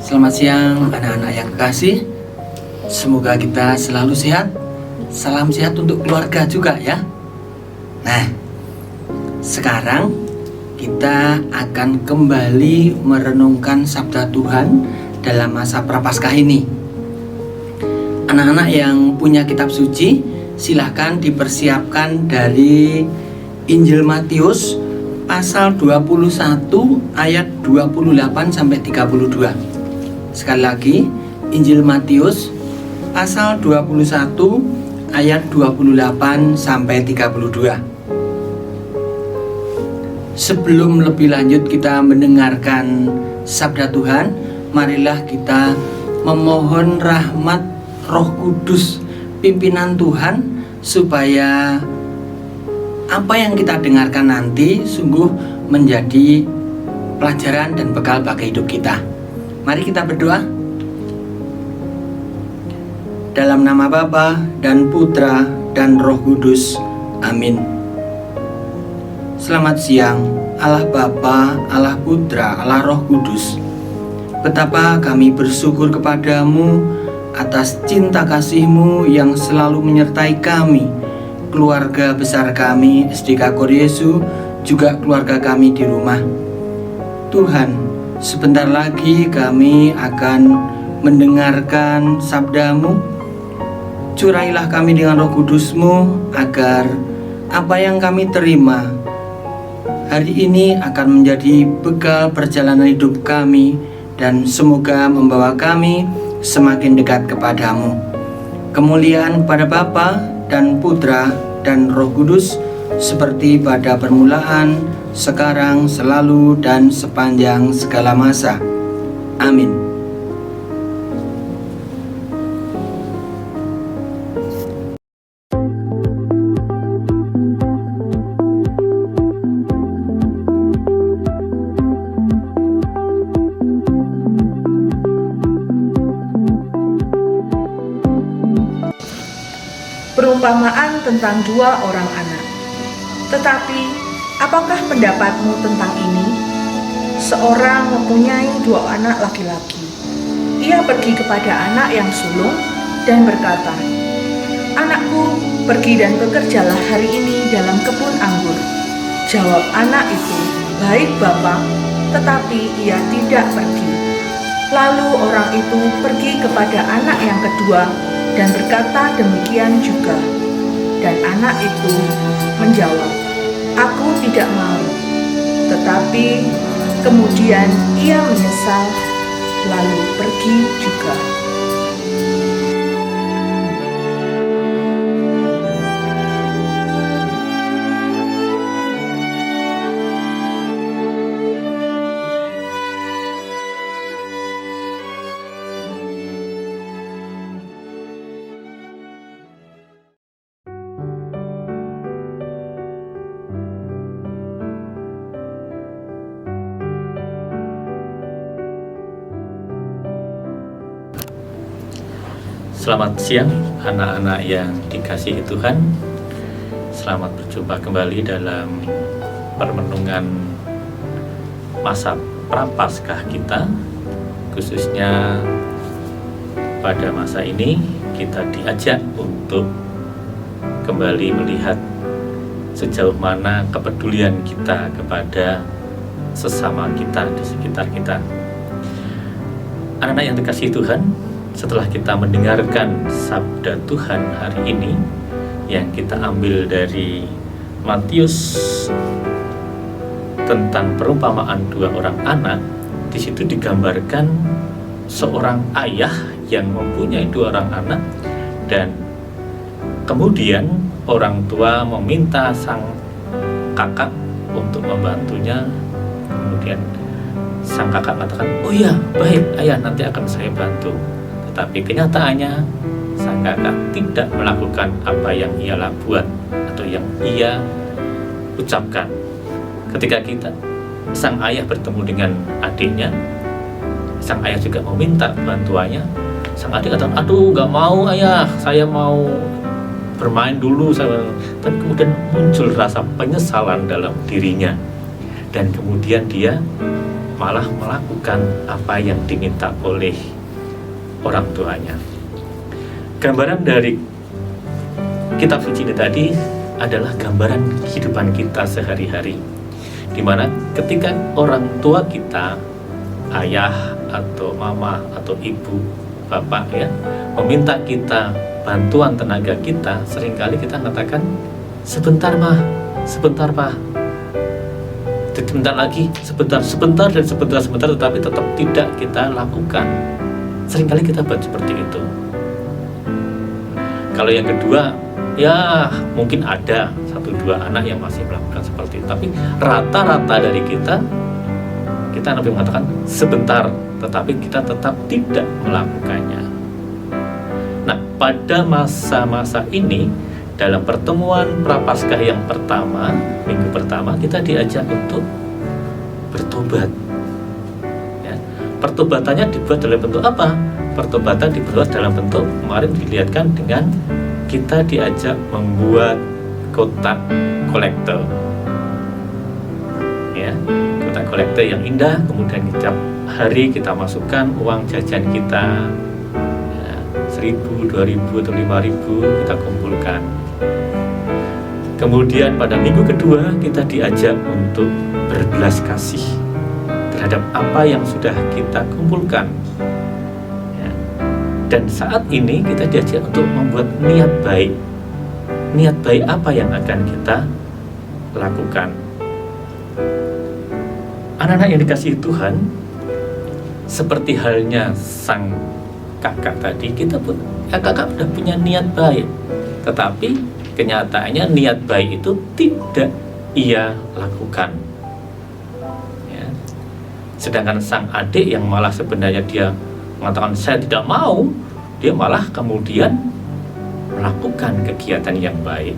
Selamat siang anak-anak yang kekasih. Semoga kita selalu sehat. Salam sehat untuk keluarga juga ya. Nah, sekarang kita akan kembali merenungkan sabda Tuhan dalam masa Prapaskah ini. Anak-anak yang punya kitab suci, silahkan dipersiapkan dari Injil Matius pasal 21 ayat 28 sampai 32. Sekali lagi, Injil Matius pasal 21 ayat 28 sampai 32. Sebelum lebih lanjut kita mendengarkan sabda Tuhan, marilah kita memohon rahmat Roh Kudus, pimpinan Tuhan, supaya apa yang kita dengarkan nanti sungguh menjadi pelajaran dan bekal bagi hidup kita. Mari kita berdoa. Dalam nama Bapa dan Putra dan Roh Kudus. Amin. Selamat siang, Allah Bapa, Allah Putra, Allah Roh Kudus. Betapa kami bersyukur kepadamu atas cinta kasih-Mu yang selalu menyertai kami, keluarga besar kami SDK Koreyesu, juga keluarga kami di rumah. Tuhan, sebentar lagi kami akan mendengarkan sabda-Mu. Curailah kami dengan Roh Kudus-Mu agar apa yang kami terima hari ini akan menjadi bekal perjalanan hidup kami dan semoga membawa kami semakin dekat kepadamu. Kemuliaan kepada Bapa dan Putra dan Roh Kudus seperti pada permulaan, sekarang, selalu, dan sepanjang segala masa. Amin. Perumpamaan tentang dua orang anak. Tetapi, apakah pendapatmu tentang ini? Seorang mempunyai dua anak laki-laki. Ia pergi kepada anak yang sulung dan berkata, "Anakku, pergi dan bekerjalah hari ini dalam kebun anggur." Jawab anak itu, "Baik, Bapa," tetapi ia tidak pergi. Lalu orang itu pergi kepada anak yang kedua dan berkata demikian juga. Dan anak itu menjawab, "Aku tidak mau." Tetapi kemudian ia menyesal, lalu pergi juga. Selamat siang anak-anak yang dikasihi Tuhan. Selamat berjumpa kembali dalam permenungan masa Prapaskah kita. Khususnya pada masa ini kita diajak untuk kembali melihat sejauh mana kepedulian kita kepada sesama kita di sekitar kita. Anak-anak yang dikasihi Tuhan, setelah kita mendengarkan sabda Tuhan hari ini yang kita ambil dari Matius tentang perumpamaan dua orang anak, di situ digambarkan seorang ayah yang mempunyai dua orang anak dan kemudian orang tua meminta sang kakak untuk membantunya. Kemudian sang kakak mengatakan, "Oh iya, baik ayah, nanti akan saya bantu." Tapi kenyataannya sang kakak tidak melakukan apa yang ia buat atau yang ia ucapkan. Ketika sang ayah bertemu dengan adiknya, sang ayah juga meminta bantuannya. Sang adik katakan, "Aduh, gak mau ayah, saya mau bermain dulu." Tapi kemudian muncul rasa penyesalan dalam dirinya, dan kemudian dia malah melakukan apa yang diminta oleh orang tuanya. Gambaran dari kitab suci ini tadi adalah gambaran kehidupan kita sehari-hari, di mana ketika orang tua kita, ayah atau mama atau ibu, bapak ya, meminta kita bantuan tenaga kita, seringkali kita mengatakan, "Sebentar mah, sebentar pak, sebentar lagi, sebentar dan sebentar, tetapi tetap tidak kita lakukan. Seringkali kita buat seperti itu. Kalau yang kedua, ya mungkin ada 1-2 anak yang masih melakukan seperti itu, tapi rata-rata dari kita lebih mengatakan sebentar, tetapi kita tetap tidak melakukannya. Nah, pada masa-masa ini, dalam pertemuan Prapaskah yang pertama, minggu pertama, kita diajak untuk bertobat. Pertobatannya dibuat dalam bentuk apa? Pertobatan dibuat dalam bentuk, kemarin dilihatkan dengan kita diajak membuat kotak kolektor, ya, kotak kolektor yang indah. Kemudian setiap hari kita masukkan uang jajan kita, ya, 1.000, 2.000 atau 5.000 kita kumpulkan. Kemudian pada minggu kedua kita diajak untuk berbelas kasih. terhadap apa yang sudah kita kumpulkan. Ya. Dan saat ini kita diajak untuk membuat niat baik. Niat baik apa yang akan kita lakukan? Anak-anak yang dikasihi Tuhan, seperti halnya sang kakak tadi, kakak udah punya niat baik, tetapi kenyataannya niat baik itu tidak ia lakukan. Ya. Sedangkan sang adik yang malah sebenarnya dia mengatakan saya tidak mau, dia malah kemudian melakukan kegiatan yang baik.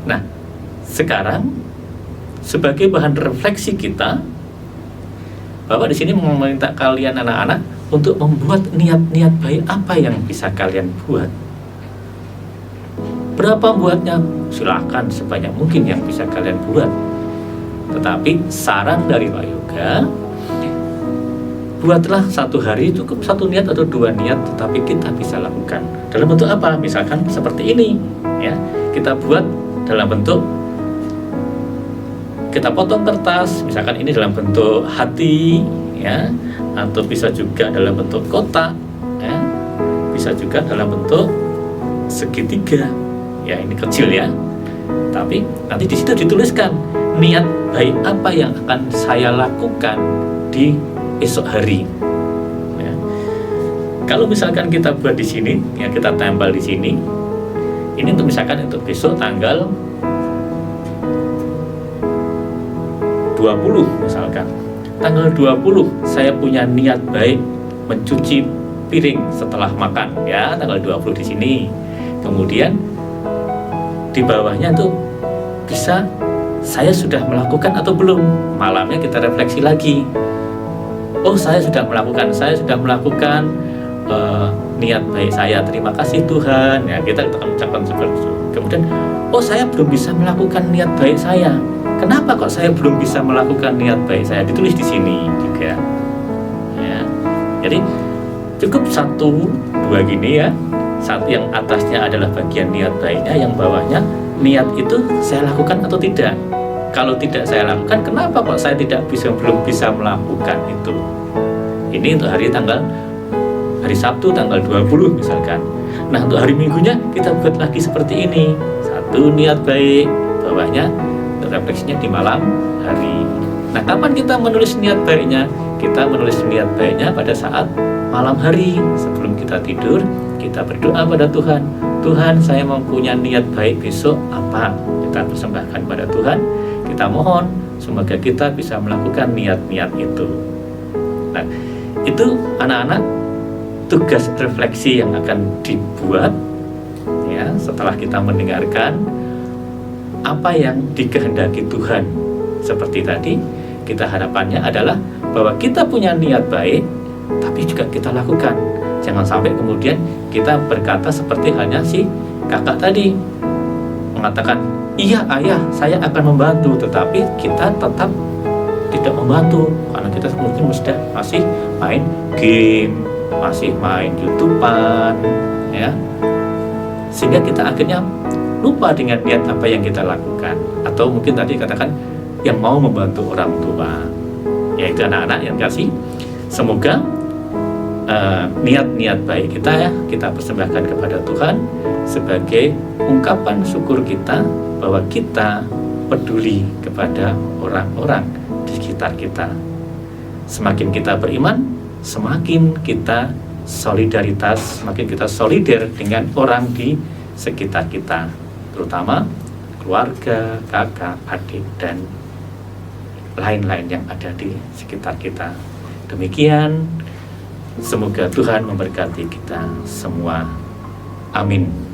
Nah, sekarang sebagai bahan refleksi kita, Bapak di sini meminta kalian anak-anak untuk membuat niat-niat baik apa yang bisa kalian buat. Berapa buatnya? Silakan sebanyak mungkin yang bisa kalian buat. Tetapi saran dari Pak Yoga, buatlah satu hari cukup satu niat atau dua niat, tetapi kita bisa lakukan. Dalam bentuk apa? Misalkan seperti ini, ya. Kita buat dalam bentuk, kita potong kertas, misalkan ini dalam bentuk hati, ya, atau bisa juga dalam bentuk kotak, ya, bisa juga dalam bentuk segitiga, ya ini kecil ya. Tapi nanti di situ dituliskan niat baik apa yang akan saya lakukan di esok hari. Ya. Kalau misalkan kita buat di sini, ya kita tempel di sini. Ini untuk misalkan untuk besok tanggal 20 misalkan. Tanggal 20 saya punya niat baik mencuci piring setelah makan, ya, tanggal 20 di sini. Kemudian di bawahnya tuh bisa saya sudah melakukan atau belum. Malamnya kita refleksi lagi. Oh, saya sudah melakukan niat baik saya, terima kasih Tuhan, ya kita akan ucapkan seperti itu. Kemudian, oh saya belum bisa melakukan niat baik saya, kenapa kok saya belum bisa melakukan niat baik saya, ditulis di sini juga, ya. Jadi cukup satu dua gini ya, saat yang atasnya adalah bagian niat baiknya, yang bawahnya niat itu saya lakukan atau tidak. Kalau tidak saya lakukan, kenapa kok saya belum bisa melakukan itu. Ini untuk hari Sabtu tanggal 20 misalkan. Nah, untuk hari Minggunya kita buat lagi seperti ini. Satu niat baik, bawahnya refleksinya di malam hari. Nah, kapan kita menulis niat baiknya? Kita menulis niat baiknya pada saat malam hari. Sebelum kita tidur, kita berdoa pada Tuhan. Tuhan, saya mempunyai niat baik besok apa? Kita persembahkan pada Tuhan. Kita mohon semoga kita bisa melakukan niat-niat itu. Nah, itu anak-anak tugas refleksi yang akan dibuat, ya, setelah kita mendengarkan apa yang dikehendaki Tuhan. Seperti tadi, kita harapannya adalah bahwa kita punya niat baik, tapi juga kita lakukan. Jangan sampai kemudian kita berkata seperti halnya si kakak tadi, mengatakan, iya ayah, saya akan membantu, tetapi kita tetap tidak membantu karena kita mungkin masih main game, masih main YouTubean, ya, sehingga kita akhirnya lupa dengan niat apa yang kita lakukan. Atau mungkin tadi katakan yang mau membantu orang tua, yaitu anak-anak yang kasih. Semoga niat-niat baik kita, ya, kita persembahkan kepada Tuhan sebagai ungkapan syukur kita bahwa kita peduli kepada orang-orang di sekitar kita. Semakin kita beriman, semakin kita solidaritas, semakin kita solider dengan orang di sekitar kita, terutama keluarga, kakak, adik, dan lain-lain yang ada di sekitar kita. Demikian, semoga Tuhan memberkati kita semua. Amin.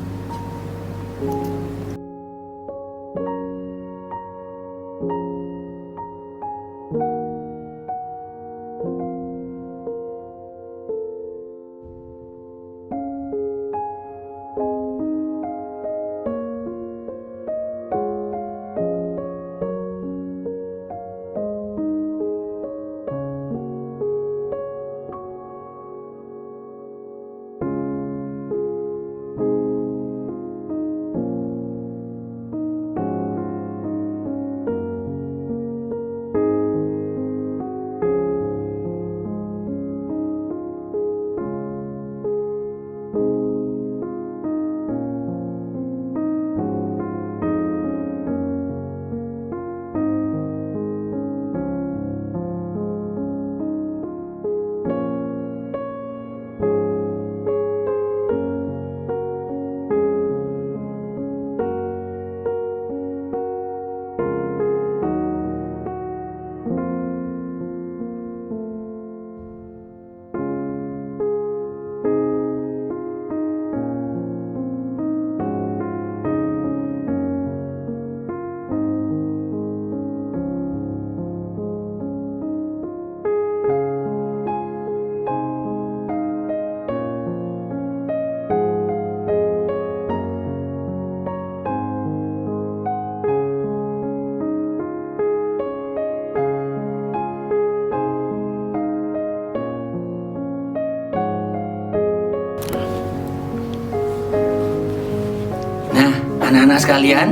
Anak-anak sekalian,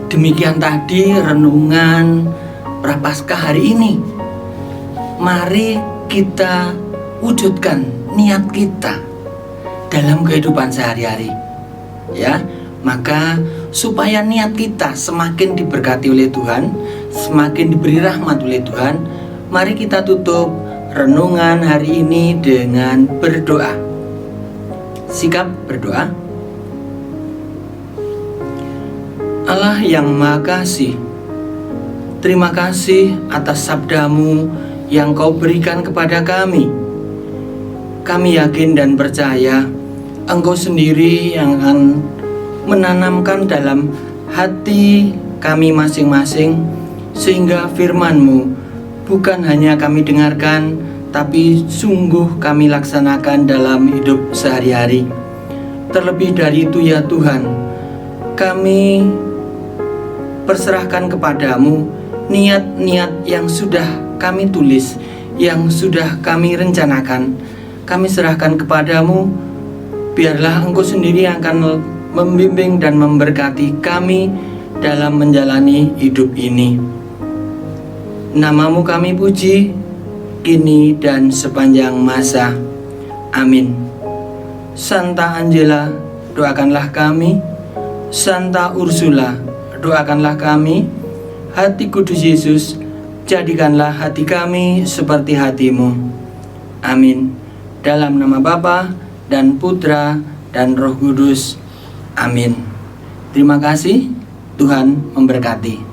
demikian tadi renungan Prapaskah hari ini. Mari kita wujudkan niat kita dalam kehidupan sehari-hari, ya. Maka supaya niat kita semakin diberkati oleh Tuhan, semakin diberi rahmat oleh Tuhan, mari kita tutup renungan hari ini dengan berdoa. Sikap berdoa. Allah yang Maha Kasih, terima kasih atas sabda-Mu yang Kau berikan kepada kami. Kami yakin dan percaya Engkau sendiri yang akan menanamkan dalam hati kami masing-masing, sehingga firman-Mu bukan hanya kami dengarkan, tapi sungguh kami laksanakan dalam hidup sehari-hari. Terlebih dari itu ya Tuhan, kami perserahkan kepadamu niat-niat yang sudah kami tulis, yang sudah kami rencanakan. Kami serahkan kepadamu, biarlah Engkau sendiri yang akan membimbing dan memberkati kami dalam menjalani hidup ini. Namamu kami puji, kini dan sepanjang masa. Amin. Santa Angela, doakanlah kami. Santa Ursula, doakanlah kami. Hati Kudus Yesus, jadikanlah hati kami seperti hati-Mu. Amin. Dalam nama Bapa dan Putra dan Roh Kudus. Amin. Terima kasih. Tuhan memberkati.